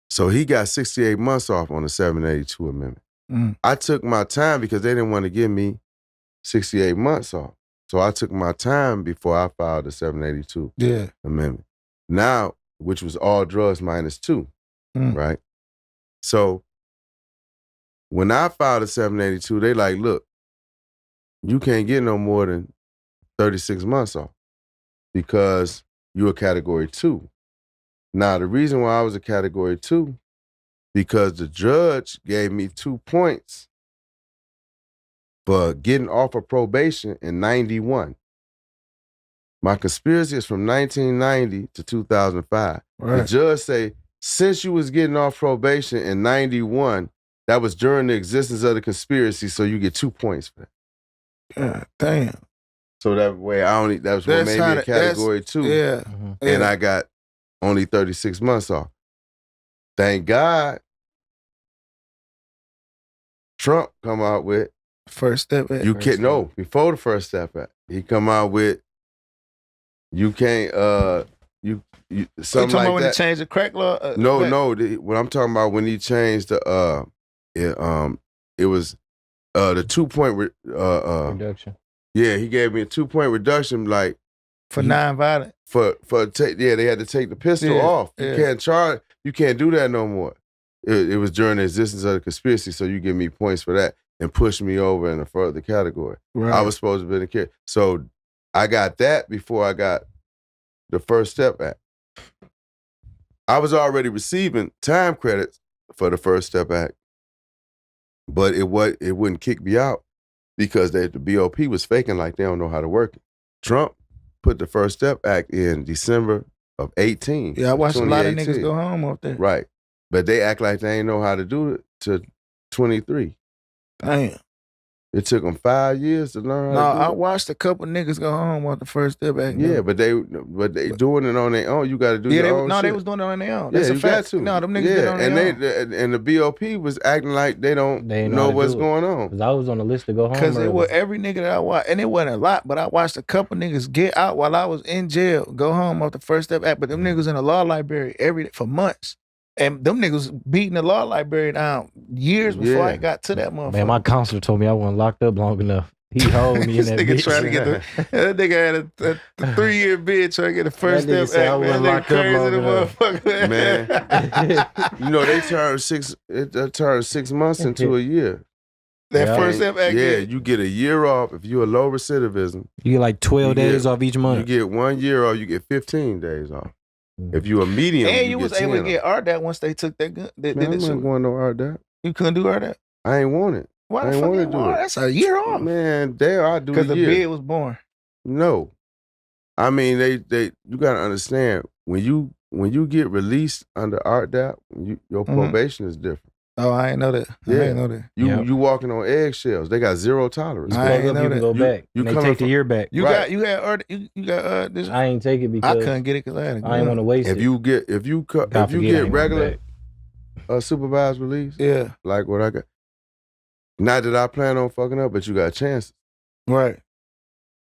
[SPEAKER 1] So he got 68 months off on the 782 amendment.
[SPEAKER 2] Mm.
[SPEAKER 1] I took my time because they didn't want to give me 68 months off. So I took my time before I filed the 782 amendment. Now, which was all drugs -2, right? So when I filed the 782, they like, look, you can't get no more than 36 months off because you're a category 2. Now, the reason why I was a category 2, because the judge gave me 2 points for getting off of probation in 91. My conspiracy is from 1990 to 2005.
[SPEAKER 2] Right.
[SPEAKER 1] The judge say, since you was getting off probation in 91, that was during the existence of the conspiracy, so you get 2 points for that.
[SPEAKER 2] God damn.
[SPEAKER 1] So that way that's what made me a category 2.
[SPEAKER 2] Yeah.
[SPEAKER 1] And I got only 36 months off. Thank God Trump come out with
[SPEAKER 2] First Step Back.
[SPEAKER 1] before the First Step Back. He come out with You can't you
[SPEAKER 2] You
[SPEAKER 1] something
[SPEAKER 2] talking about
[SPEAKER 1] like
[SPEAKER 2] when they
[SPEAKER 1] that.
[SPEAKER 2] changed the crack law?
[SPEAKER 1] No,
[SPEAKER 2] back?
[SPEAKER 1] no. What I'm talking about when he changed the it was the 2-point
[SPEAKER 3] Reduction.
[SPEAKER 1] yeah, he gave me a 2-point reduction like
[SPEAKER 2] For non-violent.
[SPEAKER 1] they had to take the pistol
[SPEAKER 2] Yeah,
[SPEAKER 1] off. You
[SPEAKER 2] yeah.
[SPEAKER 1] can't do that no more. It was during the existence of the conspiracy, so you give me points for that and push me over in a further category.
[SPEAKER 2] Right.
[SPEAKER 1] I was supposed to be in the kid. So I got that before I got the First Step Act. I was already receiving time credits for the First Step Act, but it wouldn't kick me out because the BOP was faking like they don't know how to work it. Trump put the First Step Act in December of 18.
[SPEAKER 2] Yeah, I watched a lot of
[SPEAKER 1] 2018.
[SPEAKER 2] niggas go home off there.
[SPEAKER 1] Right. But they act like they ain't know how to do it to 23.
[SPEAKER 2] Damn.
[SPEAKER 1] It took them 5 years to learn
[SPEAKER 2] No,
[SPEAKER 1] how to do
[SPEAKER 2] I
[SPEAKER 1] it.
[SPEAKER 2] watched a couple niggas go home off the First Step Act.
[SPEAKER 1] Yeah, but they doing it on their own. You got to do your own shit.
[SPEAKER 2] they was doing it on their own.
[SPEAKER 1] Yeah,
[SPEAKER 2] That's a
[SPEAKER 1] you got
[SPEAKER 2] fact.
[SPEAKER 1] to.
[SPEAKER 2] No, them niggas did it on their own.
[SPEAKER 1] And the BOP was acting like they don't know what's going on.
[SPEAKER 3] Cause I was on the list to go home.
[SPEAKER 2] Because it
[SPEAKER 3] early.
[SPEAKER 2] was every nigga that I watched, and it wasn't a lot, but I watched a couple niggas get out while I was in jail, go home off the First Step Act. But them niggas in the law library for months. And them niggas beating the law library down years before I got to that motherfucker.
[SPEAKER 3] Man, my counselor told me I wasn't locked up long enough. He hold me in
[SPEAKER 2] This
[SPEAKER 3] that
[SPEAKER 2] nigga
[SPEAKER 3] bitch.
[SPEAKER 2] trying to get that nigga had a 3-year bid trying to get the First
[SPEAKER 3] That nigga
[SPEAKER 2] Step
[SPEAKER 3] said I
[SPEAKER 2] Act. Man,
[SPEAKER 3] wasn't
[SPEAKER 2] that nigga
[SPEAKER 3] locked up
[SPEAKER 2] crazy
[SPEAKER 3] long
[SPEAKER 2] the
[SPEAKER 3] enough.
[SPEAKER 2] motherfucker.
[SPEAKER 1] Man, you know they turn 6 months into a year.
[SPEAKER 2] That
[SPEAKER 3] Yeah.
[SPEAKER 2] First Step Act.
[SPEAKER 1] Yeah, you get a year off if you're a low recidivism.
[SPEAKER 3] You get like 12 days off each
[SPEAKER 1] You
[SPEAKER 3] month.
[SPEAKER 1] get 1 year off, you get 15 days off. If you a medium,
[SPEAKER 2] And you
[SPEAKER 1] get
[SPEAKER 2] was able to
[SPEAKER 1] 10
[SPEAKER 2] get RDAT once they took that gun.
[SPEAKER 1] Man, I wasn't going no RDAT.
[SPEAKER 2] You couldn't do RDAT?
[SPEAKER 1] I ain't want it.
[SPEAKER 2] Why
[SPEAKER 1] I
[SPEAKER 2] the
[SPEAKER 1] ain't
[SPEAKER 2] fuck
[SPEAKER 1] want
[SPEAKER 2] you
[SPEAKER 1] to do
[SPEAKER 2] want?
[SPEAKER 1] it.
[SPEAKER 2] That's a year off.
[SPEAKER 1] Man, there I do
[SPEAKER 2] Because
[SPEAKER 1] a
[SPEAKER 2] the
[SPEAKER 1] year.
[SPEAKER 2] bid was born.
[SPEAKER 1] No, I mean they you gotta understand when you get released under RDAP, your probation is different.
[SPEAKER 2] Oh, I ain't know that. I ain't know that.
[SPEAKER 1] You walking on eggshells. They got zero tolerance.
[SPEAKER 2] I ain't know
[SPEAKER 3] you
[SPEAKER 2] that.
[SPEAKER 3] can go back.
[SPEAKER 1] You
[SPEAKER 3] and they take the year back.
[SPEAKER 2] You got this.
[SPEAKER 3] I ain't take it because
[SPEAKER 2] I couldn't get it because I had a gun.
[SPEAKER 3] I ain't want to waste
[SPEAKER 1] If
[SPEAKER 3] it.
[SPEAKER 1] you get regular supervised release,
[SPEAKER 2] Yeah,
[SPEAKER 1] like what I got. Not that I plan on fucking up, but you got a chance.
[SPEAKER 2] right.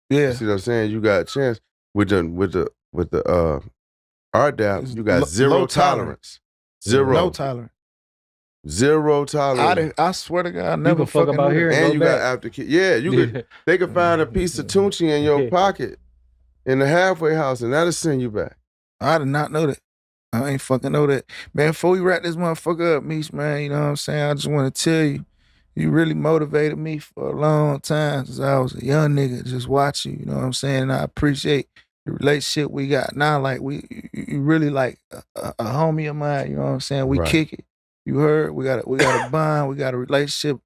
[SPEAKER 2] Yeah.
[SPEAKER 1] You see what I'm saying? You got a chance with the RDAP. You got zero
[SPEAKER 2] low
[SPEAKER 1] tolerance. Zero.
[SPEAKER 2] No tolerance.
[SPEAKER 1] Zero tolerance.
[SPEAKER 2] I swear to God, I never
[SPEAKER 3] can fuck about here
[SPEAKER 1] And
[SPEAKER 3] go
[SPEAKER 1] you
[SPEAKER 3] back.
[SPEAKER 1] got aftercare. Yeah, you could. They could find a piece of Tunchi in your pocket in the halfway house, and that'll send you back.
[SPEAKER 2] I did not know that. I ain't fucking know that. Man, before we wrap this motherfucker up, Meech, man, you know what I'm saying? I just want to tell you, you really motivated me for a long time since I was a young nigga just watching, you know what I'm saying? And I appreciate the relationship we got now. Like, you really like a homie of mine, you know what I'm saying? We
[SPEAKER 1] Right.
[SPEAKER 2] kick it. You heard? We got a bond. We got a relationship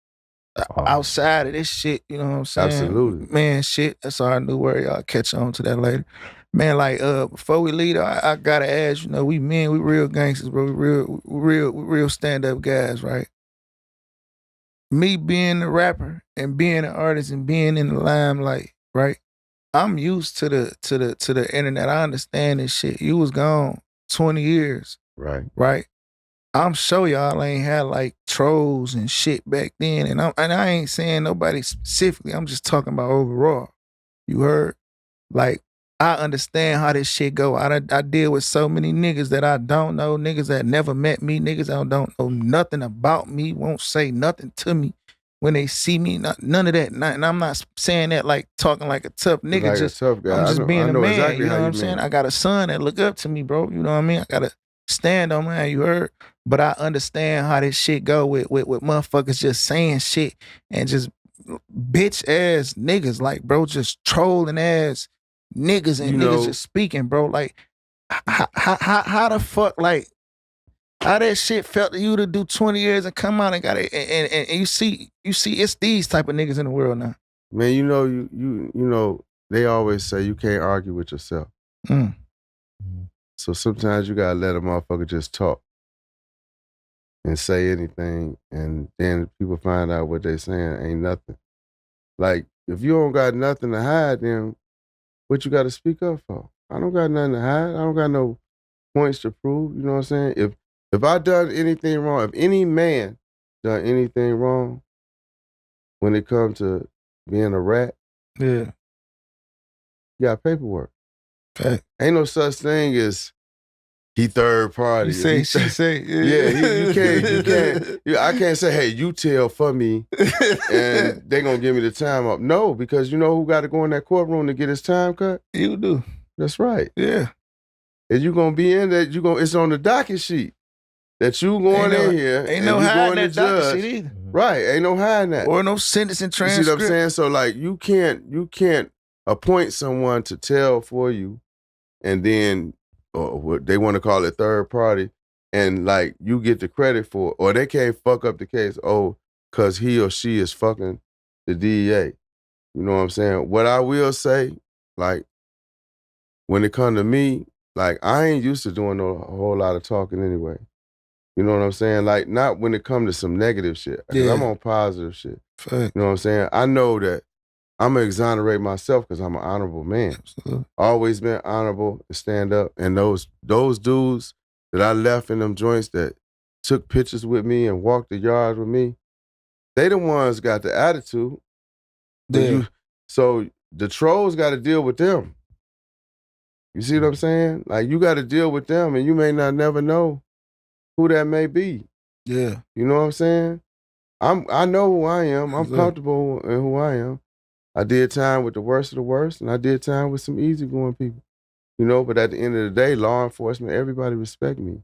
[SPEAKER 2] outside of this shit, you know what I'm saying?
[SPEAKER 1] Absolutely.
[SPEAKER 2] Man, shit, that's all I knew where y'all catch on to that later. Man, like before we leave, I gotta ask, you know, we real gangsters, bro. We real stand-up guys, right? Me being a rapper and being an artist and being in the limelight, right? I'm used to the internet. I understand this shit. You was gone 20 years,
[SPEAKER 1] Right.
[SPEAKER 2] right? I'm sure y'all ain't had like trolls and shit back then. And I ain't saying nobody specifically. I'm just talking about overall. You heard? Like, I understand how this shit go. I deal with so many niggas that I don't know, niggas that never met me, niggas that don't know nothing about me, won't say nothing to me when they see me. None of that. And I'm not saying that like talking like a tough nigga.
[SPEAKER 1] Like
[SPEAKER 2] just
[SPEAKER 1] a tough guy.
[SPEAKER 2] I'm just being a man.
[SPEAKER 1] Exactly
[SPEAKER 2] You know
[SPEAKER 1] how
[SPEAKER 2] what I'm saying? I got a son that look up to me, bro. You know what I mean? I gotta stand on, man. You heard? But I understand how this shit go with motherfuckers just saying shit and just bitch ass niggas, like, bro, just trolling ass niggas and niggas just speaking, bro. Like, how the fuck, like, how that shit felt to you to do 20 years and come out and got it, and you see it's these type of niggas in the world now.
[SPEAKER 1] Man, you know, they always say you can't argue with yourself.
[SPEAKER 2] Mm.
[SPEAKER 1] So sometimes you gotta let a motherfucker just talk and say anything, and then people find out what they saying ain't nothing. Like, if you don't got nothing to hide, then what you got to speak up for? I don't got nothing to hide. I don't got no points to prove. You know what I'm saying? If I done anything wrong, if any man done anything wrong when it comes to being a rat,
[SPEAKER 2] Yeah.
[SPEAKER 1] you got paperwork.
[SPEAKER 2] Fact.
[SPEAKER 1] Ain't no such thing as he third party.
[SPEAKER 2] You say, she say.
[SPEAKER 1] You can't. I can't say, hey, you tell for me, and they gonna give me the time up. No, because you know who got to go in that courtroom to get his time cut?
[SPEAKER 2] You do.
[SPEAKER 1] That's right.
[SPEAKER 2] Yeah.
[SPEAKER 1] And you gonna be in that. It's on the docket sheet that you going in here.
[SPEAKER 2] Ain't no hiding that docket sheet either.
[SPEAKER 1] Right. Ain't no hiding that.
[SPEAKER 2] Or no sentencing transcript.
[SPEAKER 1] You see what I'm saying? So like you can't appoint someone to tell for you, and then what they want to call it third party, and like you get the credit for it, or they can't fuck up the case, cause he or she is fucking the DEA. You know what I'm saying? What I will say, like, when it come to me, like I ain't used to doing a whole lot of talking anyway. You know what I'm saying? Like, not when it come to some negative shit. Cause I'm on positive shit.
[SPEAKER 2] Fact.
[SPEAKER 1] You know what I'm saying? I know that I'm gonna exonerate myself because I'm an honorable man.
[SPEAKER 2] Absolutely.
[SPEAKER 1] Always been honorable and stand up. And those dudes that I left in them joints that took pictures with me and walked the yards with me, they the ones got the attitude.
[SPEAKER 2] Yeah.
[SPEAKER 1] So the trolls got to deal with them. You see what I'm saying? Like you got to deal with them, and you may not never know who that may be.
[SPEAKER 2] Yeah.
[SPEAKER 1] You know what I'm saying? I know who I am. I'm comfortable in who I am. I did time with the worst of the worst, and I did time with some easygoing people. You know, but at the end of the day, law enforcement, everybody respect me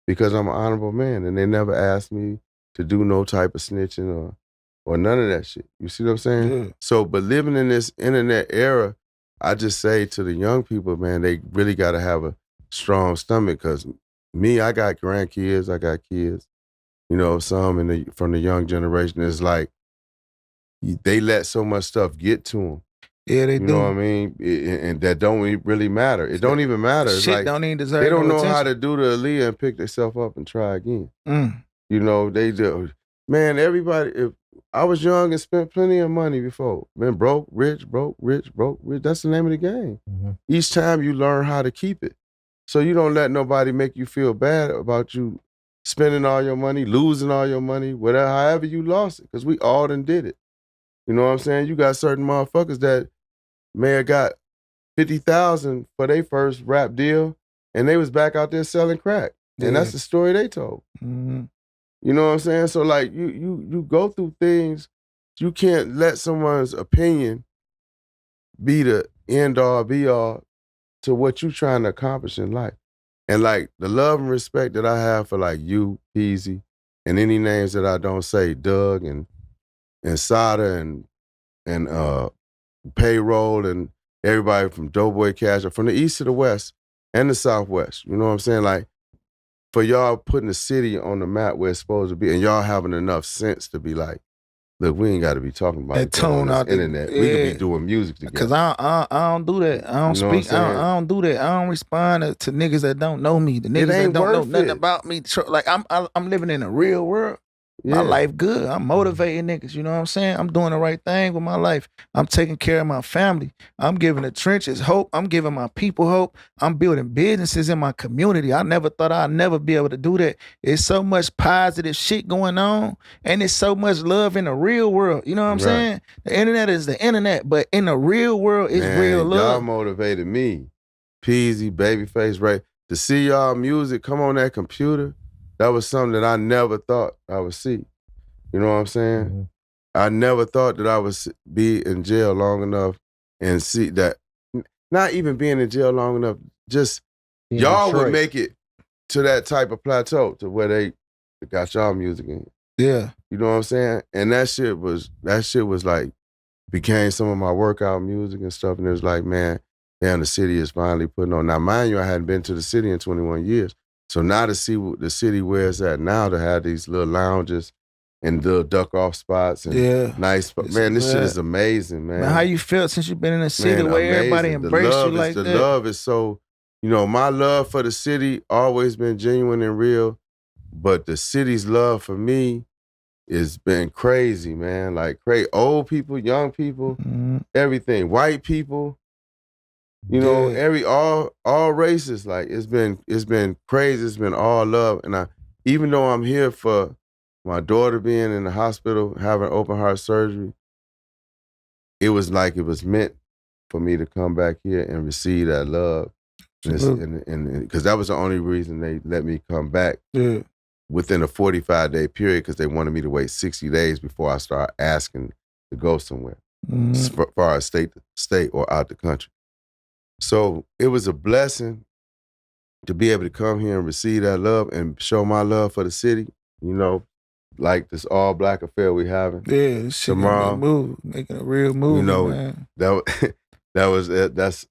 [SPEAKER 1] because I'm an honorable man, and they never asked me to do no type of snitching or none of that shit. You see what I'm saying?
[SPEAKER 2] Yeah.
[SPEAKER 1] So, but living in this internet era, I just say to the young people, man, they really got to have a strong stomach because me, I got grandkids, I got kids. You know, some from the young generation is like, they let so much stuff get to them.
[SPEAKER 2] Yeah, they do.
[SPEAKER 1] You know what I mean? And that don't really matter. It don't even matter. It's
[SPEAKER 2] Shit
[SPEAKER 1] like,
[SPEAKER 2] don't even deserve
[SPEAKER 1] they don't know
[SPEAKER 2] attention.
[SPEAKER 1] how to do the Aaliyah and pick themselves up and try again.
[SPEAKER 2] Mm.
[SPEAKER 1] You know, they do. Man, everybody, if I was young and spent plenty of money before. Been broke, rich, broke, rich, broke, rich. That's the name of the game.
[SPEAKER 3] Mm-hmm.
[SPEAKER 1] Each time you learn how to keep it. So you don't let nobody make you feel bad about you spending all your money, losing all your money, whatever, however you lost it, because we all done did it. You know what I'm saying? You got certain motherfuckers that may have got $50,000 for their first rap deal, and they was back out there selling crack. And that's the story they told.
[SPEAKER 2] Mm-hmm.
[SPEAKER 1] You know what I'm saying? So like you go through things, you can't let someone's opinion be the end all be all to what you trying to accomplish in life. And like the love and respect that I have for like you, Peasy, and any names that I don't say, Doug and Sada and Payroll and everybody from Doughboy Cash, from the east to the west and the southwest. You know what I'm saying? Like, for y'all putting the city on the map where it's supposed to be, and y'all having enough sense to be like, look, we ain't got to be talking about
[SPEAKER 2] that tone
[SPEAKER 1] on
[SPEAKER 2] out
[SPEAKER 1] the internet. We could be doing music together.
[SPEAKER 2] Because I don't do that. I don't speak. I don't do that. I don't respond to niggas that don't know me. The niggas that don't know nothing about me. Like I'm living in a real world. My life good. I'm motivating niggas. You know what I'm saying? I'm doing the right thing with my life. I'm taking care of my family. I'm giving the trenches hope. I'm giving my people hope. I'm building businesses in my community. I never thought I'd never be able to do that. It's so much positive shit going on, and it's so much love in the real world. You know what I'm saying? The internet is the internet, but in the real world, it's real love.
[SPEAKER 1] Y'all motivated me, Peasy, Babyface, Ray, to see y'all music come on that computer. That was something that I never thought I would see. You know what I'm saying?
[SPEAKER 3] Mm-hmm.
[SPEAKER 1] I never thought that I would be in jail long enough and see that, not even being in jail long enough, just y'all would make it to that type of plateau to where they got y'all music in.
[SPEAKER 2] Yeah.
[SPEAKER 1] You know what I'm saying? And that shit was like, became some of my workout music and stuff. And it was like, man, damn, the city is finally putting on. Now, mind you, I hadn't been to the city in 21 years. So now to see the city where it's at now, to have these little lounges and little duck-off spots and nice, man, this shit is amazing, man.
[SPEAKER 2] How you felt since you've been in the city where everybody embraced you like that?
[SPEAKER 1] The love is so, you know, my love for the city always been genuine and real, but the city's love for me has been crazy, man. Like, crazy. Old people, young people, everything. White people. You know, all races, like it's been crazy. It's been all love. And even though I'm here for my daughter being in the hospital, having open heart surgery, it was like it was meant for me to come back here and receive that love Because that was the only reason they let me come back within a 45-day period, because they wanted me to wait 60 days before I start asking to go somewhere, as far as state or out the country. So it was a blessing to be able to come here and receive that love and show my love for the city, you know, like this all black affair we having.
[SPEAKER 2] Yeah, this shit tomorrow, making a real movie,
[SPEAKER 1] you know,
[SPEAKER 2] man.
[SPEAKER 1] That's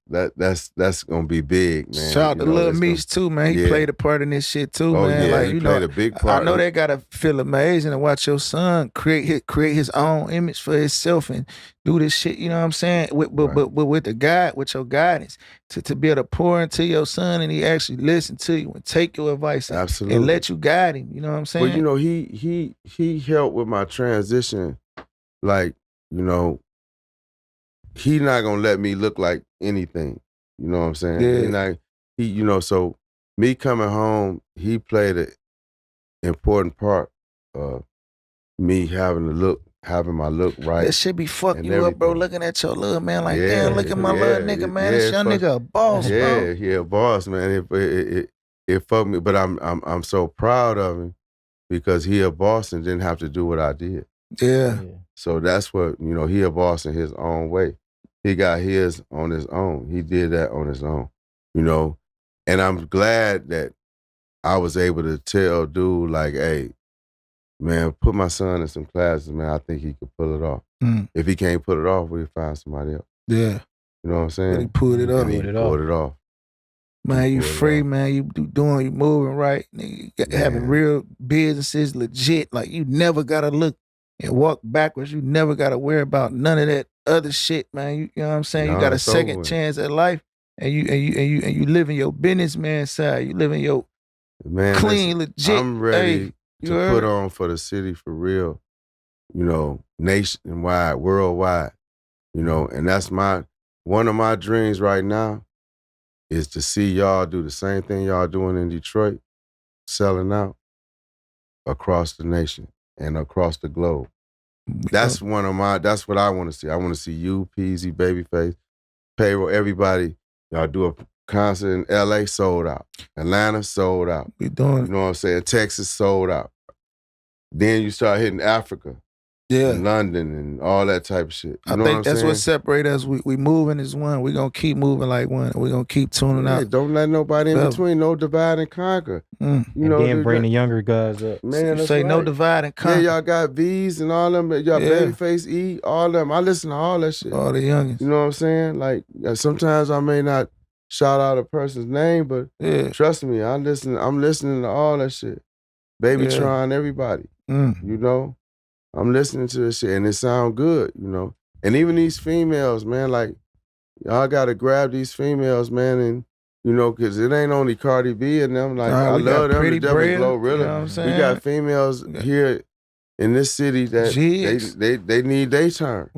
[SPEAKER 1] gonna be big, man.
[SPEAKER 2] Shout out to Lil Meech too, man. He played a part in this shit too, man.
[SPEAKER 1] Yeah,
[SPEAKER 2] like,
[SPEAKER 1] he played a big part.
[SPEAKER 2] I know that gotta feel amazing to watch your son create his own image for himself and do this shit. You know what I'm saying? But with your guidance, to be able to pour into your son and he actually listen to you and take your advice and let you guide him. You know what I'm saying?
[SPEAKER 1] Well, you know, he helped with my transition. Like, you know, he not gonna let me look like anything. You know what I'm saying? Yeah. So me coming home, he played an important part of me having my look right.
[SPEAKER 2] That shit be fucking you up, bro. Looking at your little man like, damn, look at my little nigga, man. This young nigga a boss, bro.
[SPEAKER 1] Yeah, he a boss, man. It fucked me, but I'm so proud of him because he a boss and didn't have to do what I did.
[SPEAKER 2] Yeah.
[SPEAKER 1] So that's what, he a boss in his own way. He got his on his own. He did that on his own, And I'm glad that I was able to tell dude, like, hey, man, put my son in some classes, man. I think he could pull it off. If he can't put it off, we'll find somebody else.
[SPEAKER 2] Yeah.
[SPEAKER 1] You know what I'm saying?
[SPEAKER 2] But he pulled it off.
[SPEAKER 1] And he pulled it off.
[SPEAKER 2] Man, you free, man. You moving right. You having real businesses, legit. Like, you never got to look and walk backwards. You never got to worry about none of that other shit, man. You know what I'm saying? You got a second chance at life, and you live in your businessman side. You live in your clean, legit.
[SPEAKER 1] I'm ready to put on for the city for real. Nationwide, worldwide. And that's one of my dreams right now is to see y'all do the same thing y'all doing in Detroit, selling out across the nation and across the globe. That's what I want to see. I want to see you, Peasy, Babyface, Payroll, everybody. Y'all do a concert in LA, sold out. Atlanta, sold out.
[SPEAKER 2] We doing
[SPEAKER 1] You know what I'm saying? Texas, sold out. Then you start hitting Africa.
[SPEAKER 2] Yeah.
[SPEAKER 1] And London and all that type of shit.
[SPEAKER 2] I think that's what separates us. We moving as one. We're going to keep moving like one. We're going to keep tuning out.
[SPEAKER 1] Don't let nobody in between. No divide and conquer.
[SPEAKER 3] And then bring the younger guys up.
[SPEAKER 1] Man,
[SPEAKER 2] say right. No divide and conquer.
[SPEAKER 1] Yeah, y'all got V's and all them. Y'all Babyface, E, all them. I listen to all that shit.
[SPEAKER 2] All the youngest.
[SPEAKER 1] You know what I'm saying? Like, sometimes I may not shout out a person's name, but trust me, I'm listening to all that shit. Babytron, everybody. I'm listening to this shit and it sound good, And even these females, man, like, y'all gotta grab these females, man, and, because it ain't only Cardi B and them. Like, I love them to Devin Glow, really.
[SPEAKER 2] You know what I'm saying?
[SPEAKER 1] We got females here in this city that they need their turn.